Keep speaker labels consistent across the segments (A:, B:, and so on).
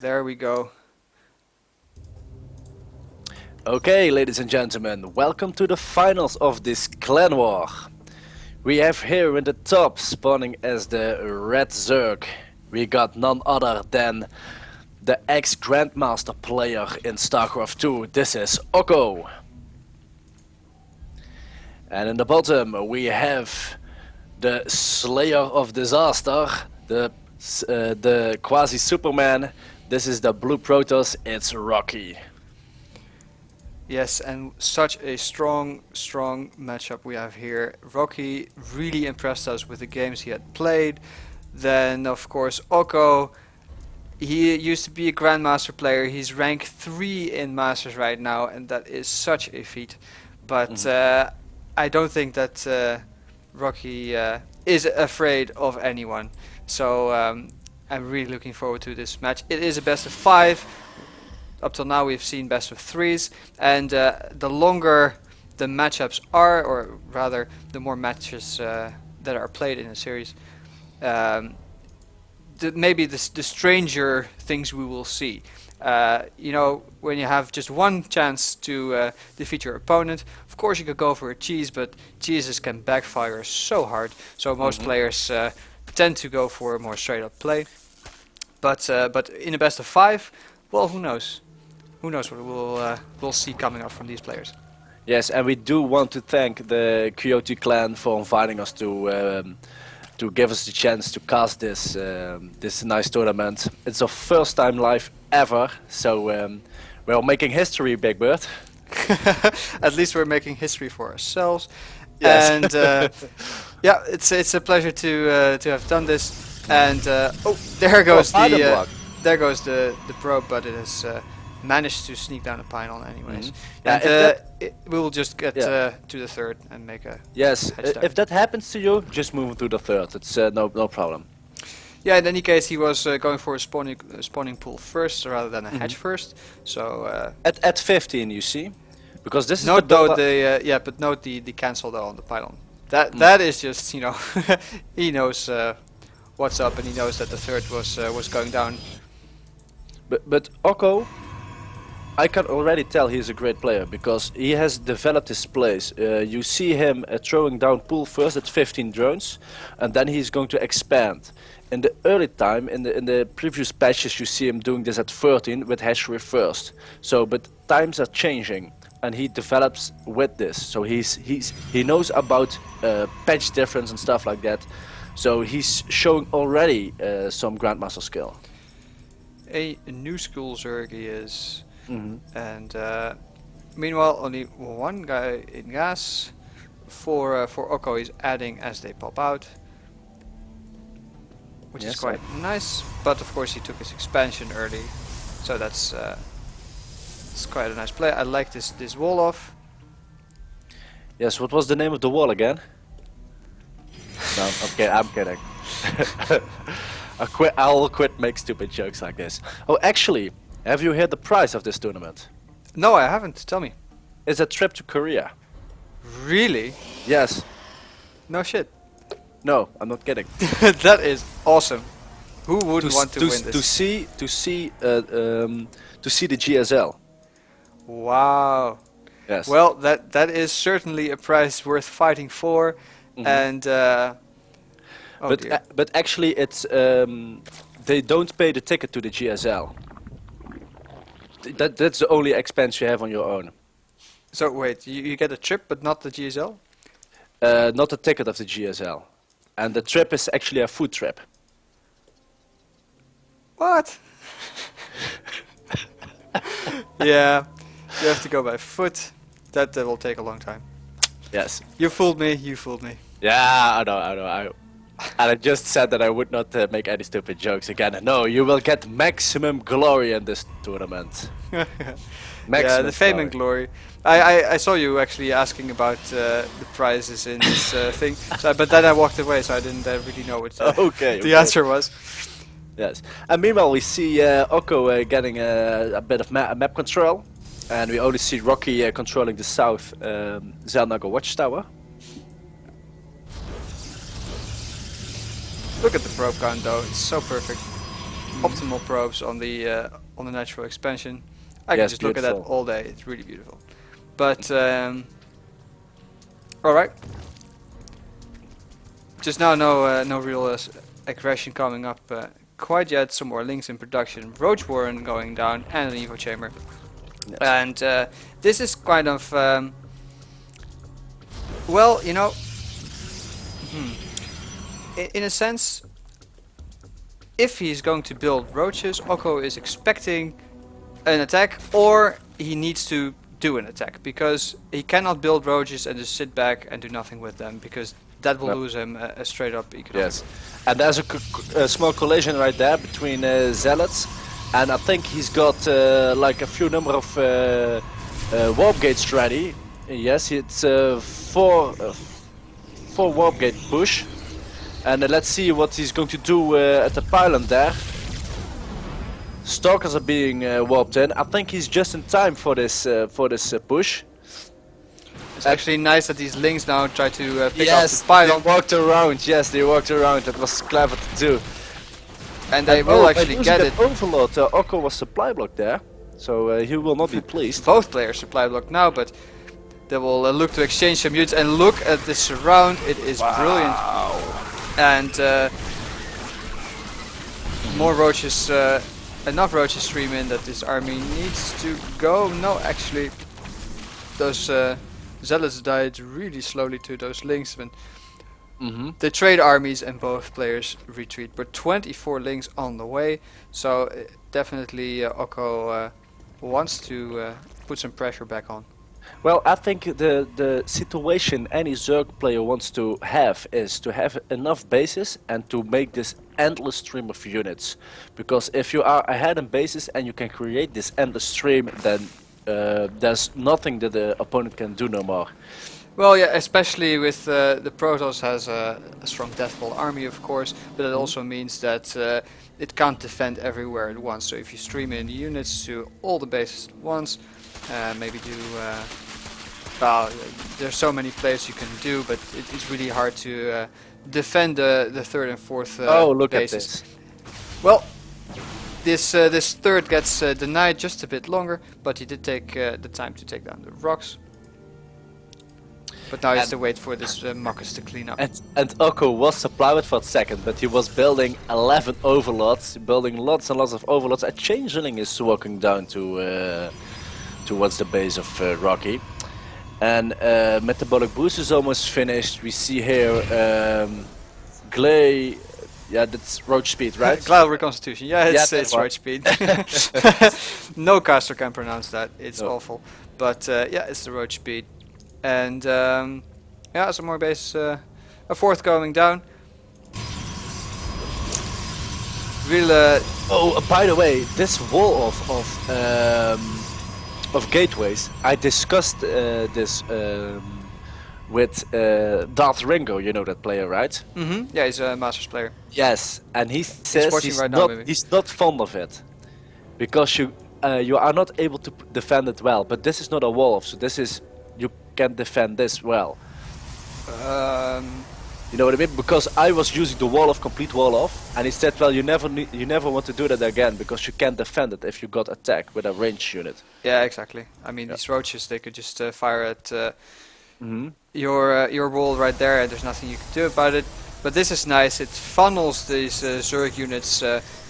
A: There we go.
B: Okay, ladies and gentlemen, welcome to the finals of this clan war. We have here in the top, spawning as the Red Zerg, we got none other than the ex-Grandmaster player in StarCraft 2, this is Okko. And in the bottom we have the Slayer of Disaster, the quasi-Superman, this is the Blue Protoss, it's Rockie.
A: Yes, and such a strong matchup we have here. Rockie really impressed us with the games he had played. Then, of course, Okko. He used to be a Grandmaster player. He's rank 3 in Masters right now, and that is such a feat. But I don't think that Rockie is afraid of anyone. So I'm really looking forward to this match. It is a best of 5. Up till now we've seen best of 3s, and the longer the matchups are, or rather the more matches that are played in a series, maybe the stranger things we will see. You know, when you have just one chance to defeat your opponent, of course you could go for a cheese, but cheeses can backfire so hard, so most players tend to go for a more straight up play. But in a best of 5, well, who knows? Who knows what we'll see coming up from these players.
B: Yes, and we do want to thank the Coyote clan for inviting us to give us the chance to cast this nice tournament. It's our first time live ever, so we're making history, Big Bird.
A: At least we're making history for ourselves.
B: Yes.
A: And yeah, it's a pleasure to have done this. And oh, there goes the probe, but it has managed to sneak down a pylon anyways. And we will just get to the third and make a
B: if that happens to you, just move to the third. It's no problem.
A: Yeah, in any case, he was going for a spawning pool first rather than a hatch first. So
B: at 15, you see, because this
A: note
B: is
A: though but note the cancel though on the pylon. That is just, you know, he knows what's up, and he knows that the third was going down.
B: But Okko, I can already tell he's a great player because he has developed his plays. You see him throwing down pool first at 15 drones, and then he's going to expand. In the early time, in the previous patches, you see him doing this at 13 with hatchery first. So, but times are changing, and he develops with this. So he knows about patch difference and stuff like that. So he's showing already some Grandmaster skill.
A: A new school Zerg he is. And meanwhile, only one guy in gas. For Okko, he's adding as they pop out, which is quite nice. But of course, he took his expansion early, so that's it's quite a nice play. I like this wall off.
B: Yes, what was the name of the wall again? No, okay, I'm kidding. I'll quit make stupid jokes like this. Oh, actually. Have you heard the price of this tournament?
A: No, I haven't. Tell me.
B: It's a trip to Korea.
A: Really?
B: Yes.
A: No shit.
B: No, I'm not kidding.
A: That is awesome. Who wouldn't want to win this?
B: To see the GSL.
A: Wow.
B: Yes.
A: Well, that is certainly a prize worth fighting for, and
B: but actually, it's they don't pay the ticket to the GSL. That's the only expense you have on your own.
A: So wait, you get a trip but not the GSL?
B: Not the ticket of the GSL. And the trip is actually a food trip.
A: What? Yeah, you have to go by foot. That will take a long time.
B: Yes.
A: You fooled me, you fooled me.
B: Yeah, I know. And I just said that I would not make any stupid jokes again. No, you will get maximum glory in this tournament.
A: Yeah, the fame and glory. I saw you actually asking about the prizes in this thing, but then I walked away, so I didn't really know what the answer was.
B: Yes. And meanwhile, we see Okko getting a bit of map control, and we only see Rockie controlling the south Zelnaga watchtower.
A: Look at the probe count though, it's so perfect. optimal probes on the natural expansion. I can
B: Yes,
A: just look at that
B: beautiful.
A: all day. It's really beautiful. But all right. Just now, no real aggression coming up quite yet. Some more links in production. Roach Warren going down and an Evo Chamber.
B: Yes.
A: And this is kind of well, you know, in a sense, if he's going to build roaches, Okko is expecting an attack, or he needs to do an attack, because he cannot build roaches and just sit back and do nothing with them, because that will
B: No.
A: lose him a straight up economic.
B: Yes, and there's a small collision right there between zealots, and I think he's got like a few number of warp gates ready. Yes, it's four warp gate push, and let's see what he's going to do at the pylon there. Stalkers are being warped in. I think he's just in time for this push.
A: It's actually nice that these links now try to pick
B: Yes,
A: up the pylon,
B: they walked around. Yes, they walked around. That was clever to do.
A: and they will actually get it.
B: Overload. Okko was supply block there, so he will not be pleased.
A: Both players supply block now, but they will look to exchange some units, and look at this surround. It is brilliant, and more roaches. Enough roaches stream in that this army needs to go. No, actually, those zealots died really slowly to those links. And they trade armies and both players retreat. But 24 links on the way, so definitely Okko wants to put some pressure back on.
B: Well, I think the situation any Zerg player wants to have is to have enough bases and to make this endless stream of units. Because if you are ahead in bases and you can create this endless stream, then there's nothing that the opponent can do no more.
A: Well, yeah, especially with the Protoss has a strong deathball army, of course, but it also means that it can't defend everywhere at once. So if you stream in units to all the bases at once, maybe do well, there's so many plays you can do, but it's really hard to defend the third and fourth
B: Oh, look at
A: bases.
B: this.
A: Well, this third gets denied just a bit longer, but he did take the time to take down the rocks. But now he has to wait for this muckers to clean up.
B: And Okko was supplied for a second, but he was building 11 overlords, building lots and lots of overlords. A changeling is walking down to towards the base of Rockie. And metabolic boost is almost finished. We see here Glay, yeah, that's roach speed, right?
A: Glyle reconstitution, yeah, it's
B: that one.
A: roach speed. No caster can pronounce that, it's
B: No.
A: awful. But yeah, it's the roach speed. And yeah, some more base, a fourth going down. Real,
B: Oh, by the way, this wall of gateways, I discussed this with Darth Ringo, you know that player, right?
A: yeah, he's a Masters player.
B: Yes, and he says
A: watching right now, maybe.
B: he's not fond of it because you are not able to defend it well. But this is not a wall, so this is you can defend this well. You know what I mean? Because I was using the wall of complete wall off, and he said, "Well, you never want to do that again because you can't defend it if you got attacked with a range unit."
A: Yeah, exactly. I mean,
B: Yeah.
A: these roaches, they could just fire at your wall right there, and there's nothing you can do about it. But this is nice. It funnels these Zerg units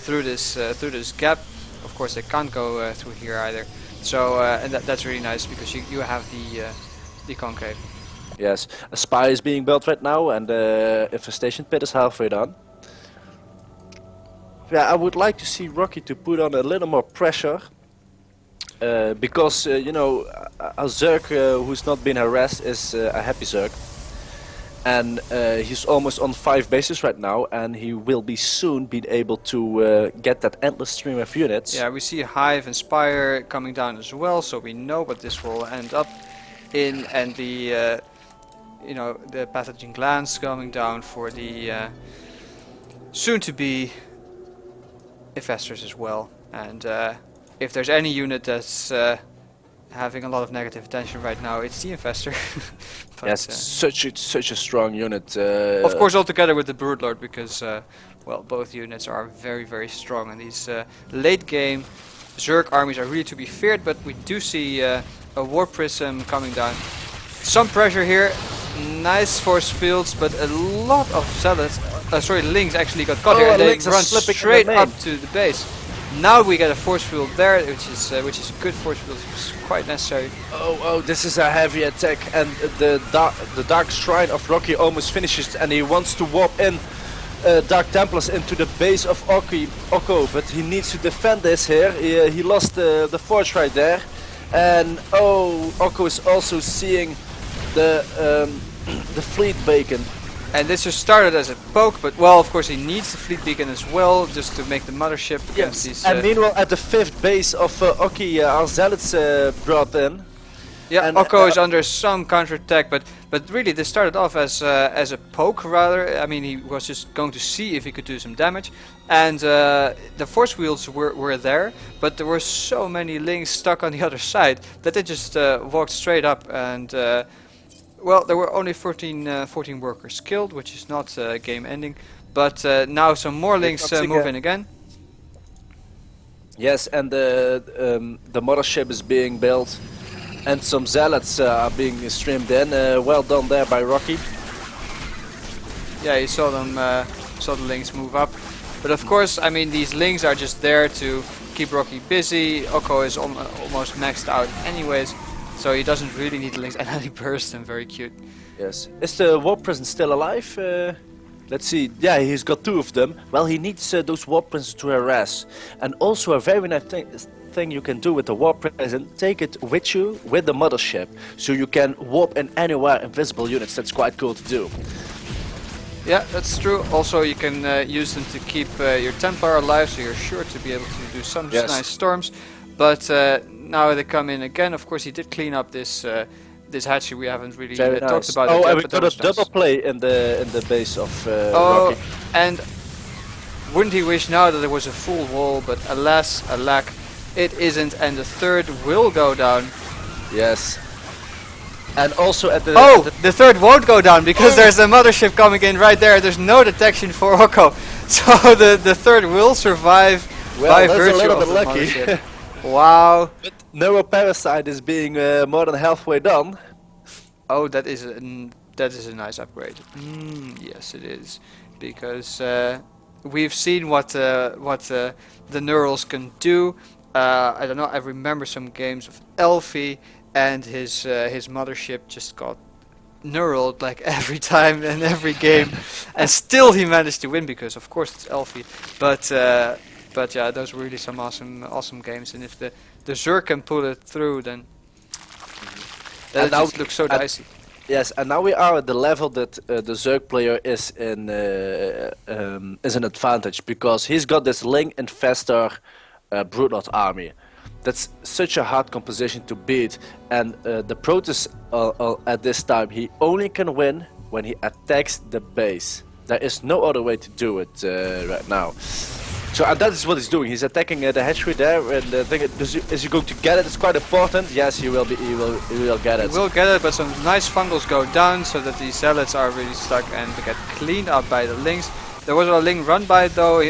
A: through this gap. Of course, they can't go through here either. So and that's really nice because you have the concave.
B: Yes, a spy is being built right now, and the infestation pit is halfway done. Yeah, I would like to see Rockie to put on a little more pressure, because you know, a Zerg who's not been harassed is a happy Zerg, and he's almost on 5 bases right now, and he will be soon be able to get that endless stream of units.
A: Yeah, we see Hive and Spire coming down as well, so we know what this will end up in, and the you know, the pathogen glands coming down for the soon-to-be infestors as well. And if there's any unit that's having a lot of negative attention right now, it's the infestor. But,
B: Yes, such a strong unit.
A: of course, all together with the Broodlord, because well, both units are very, very strong, and these late game Zerg armies are really to be feared. But we do see a War Prism coming down. Some pressure here. Nice force fields, but a lot of zealots, links actually got caught here, and they run straight up to the base. Now we get a force field there, which is good force field. It's quite necessary.
B: Oh, this is a heavy attack, and the Dark Shrine of Rockie almost finishes, and he wants to warp in Dark Templars into the base of Okko, but he needs to defend this here. He lost the forge right there, and Okko is also seeing the fleet beacon.
A: And this just started as a poke, but well, of course he needs the fleet beacon as well, just to make the mothership against these...
B: And meanwhile, at the 5th base of Okki, our zealots brought in.
A: Yeah, Okko is under some counterattack, but really this started off as a poke rather. I mean, he was just going to see if he could do some damage, and the force wheels were there, but there were so many links stuck on the other side that they just walked straight up, and well, there were only 14 workers killed, which is not game ending, but now some more links move in again.
B: Yes, and the mothership is being built. And some zealots are being streamed in. Well done there by Rockie.
A: Yeah, you saw them, saw the links move up. But of course, I mean, these links are just there to keep Rockie busy. Okko is almost maxed out anyways, so he doesn't really need the links. And he burst them, very cute.
B: Yes. Is the Warp Prison still alive? Let's see. Yeah, he's got 2 of them. Well, he needs those Warp Prisons to harass. And also a very nice thing you can do with the Warp Prison, take it with you with the mothership, so you can warp in anywhere invisible units. That's quite cool to do.
A: Yeah, that's true. Also, you can use them to keep your Templar alive, so you're sure to be able to do some nice storms. But now they come in again. Of course, he did clean up this this hatchery. We haven't really talked about it.
B: Oh,
A: yet,
B: and we got a double play in the base of Rockie.
A: And wouldn't he wish now that there was a full wall? But alas, alack. It isn't, and the 3rd will go down.
B: Yes. And also at the...
A: Oh! The 3rd won't go down, because there's a mothership coming in right there. There's no detection for Okko. So the 3rd will survive by virtue of the mothership. Wow.
B: But Neuroparasite is being more than halfway done.
A: Oh, that is a nice upgrade. Yes, it is. Because we've seen what the Neurals can do. I don't know, I remember some games of Elfie, and his mothership just got neuraled like every time in every game, and still he managed to win, because of course it's Elfie. But yeah, those were really some awesome games, and if the Zerg can pull it through, then that just looks so dicey.
B: Yes, and now we are at the level that the Zerg player is in an advantage, because he's got this Ling Infestor Broodlord army. That's such a hard composition to beat, and the Protoss at this time, he only can win when he attacks the base. There is no other way to do it right now. So that is what he's doing. He's attacking the hatchery there, and is he going to get it? It's quite important. Yes, he will get it.
A: He will get it, but some nice fungals go down, so that the zealots are really stuck and they get cleaned up by the links. There was a link run by though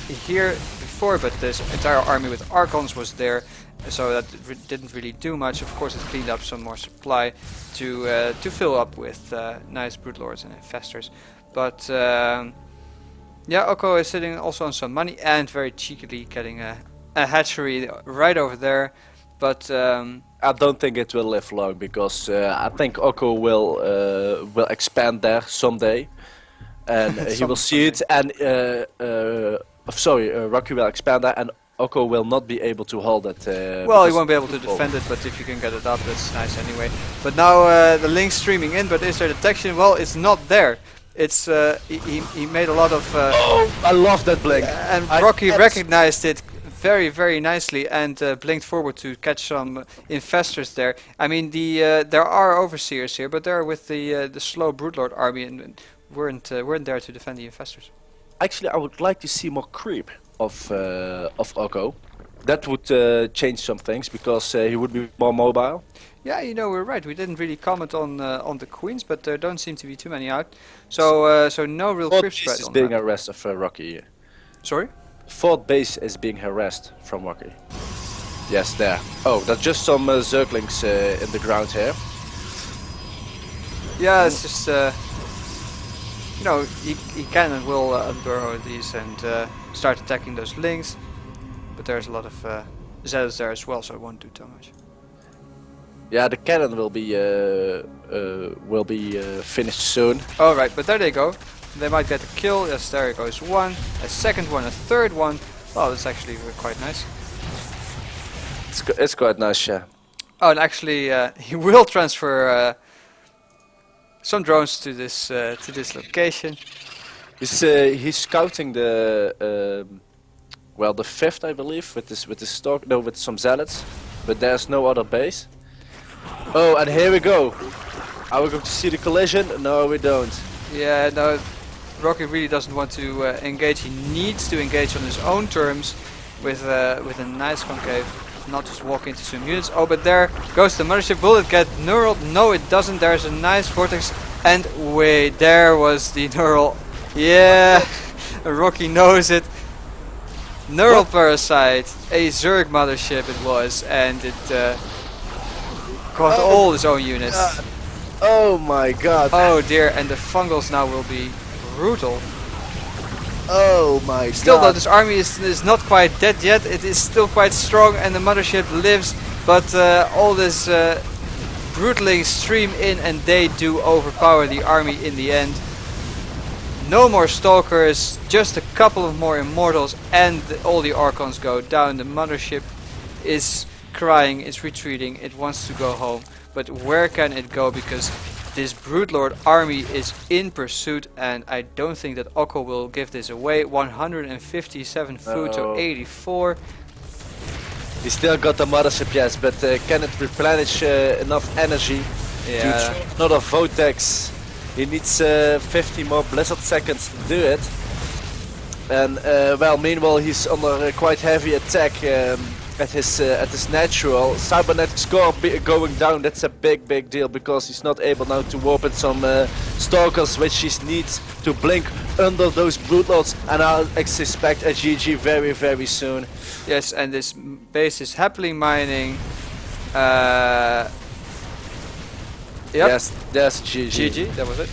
A: here before, but this entire army with Archons was there, so that didn't really do much. Of course, it cleaned up some more supply to fill up with nice Broodlords and Infestors. But yeah, Okko is sitting also on some money and very cheekily getting a hatchery right over there. But
B: I don't think it will live long, because I think Okko will expand there someday, and he will see it. And Rockie will expand there, and Okko will not be able to hold it.
A: Well, he won't be able to defend it, but if you can get it up, that's nice anyway. But now the link's streaming in, but is there detection? Well, it's not there. It's he made a lot of.
B: Oh, I love that blink.
A: And Rockie recognized it very nicely and blinked forward to catch some infestors there. I mean, there are overseers here, but they're with the slow Broodlord army and weren't there to defend the infestors.
B: Actually, I would like to see more creep of Okko. That would change some things, because he would be more mobile.
A: Yeah, you know, we're right. We didn't really comment on the queens, but there don't seem to be too many out. So so no real creep spread on
B: being
A: that.
B: a rest of Rockie.
A: Sorry?
B: Fourth base is being harassed from Rockie. Yes, there. Oh, that's just some zerglings in the ground here.
A: Yeah, it's just you know, he can and will unburrow these and start attacking those links, but there's a lot of Zeds there as well, so it won't do too much.
B: Yeah, the cannon will be finished soon.
A: All right, but there they go. They might get a kill. Yes, there goes one, a second one, a third one. Well, that's actually quite nice.
B: It's quite nice, yeah.
A: Oh, and actually, he will transfer some drones to this location.
B: He's scouting the well, the fifth, I believe, with this stock. No, with some zealots, but there's no other base. Oh, and here we go. Are we going to see the collision? No, we don't.
A: Yeah, no, Rockie really doesn't want to engage. He needs to engage on his own terms with a nice concave, not just walk into some units. Oh, but there goes the mothership. Will it get neural? No, it doesn't. There's a nice vortex. And wait, there was the neural. Yeah, Rockie knows it. Neural parasite, a Zerg mothership it was, and it got all his own units.
B: Oh my god.
A: Oh dear, and the fungals now will be brutal.
B: Oh my god.
A: Still though, this army is not quite dead yet. It is still quite strong and the mothership lives, but all this brutally stream in and they do overpower the army in the end. No more stalkers, just a couple of more immortals and all the archons go down. The mothership is crying, it's retreating, it wants to go home. But where can it go, because this Broodlord army is in pursuit and I don't think that Okko will give this away. 157 food to 84.
B: He still got the mothership, yes, but can it replenish enough energy to throw another Vortex? He needs 50 more Blizzard seconds to do it. And well, meanwhile he's under quite heavy attack at his natural. Cybernetic score going down, that's a big deal, because he's not able now to warp in some stalkers which he needs to blink under those Broodlords, and I expect a GG very soon.
A: Yes, and this base is happily mining. Yep.
B: Yes, there's GG.
A: GG, that was it.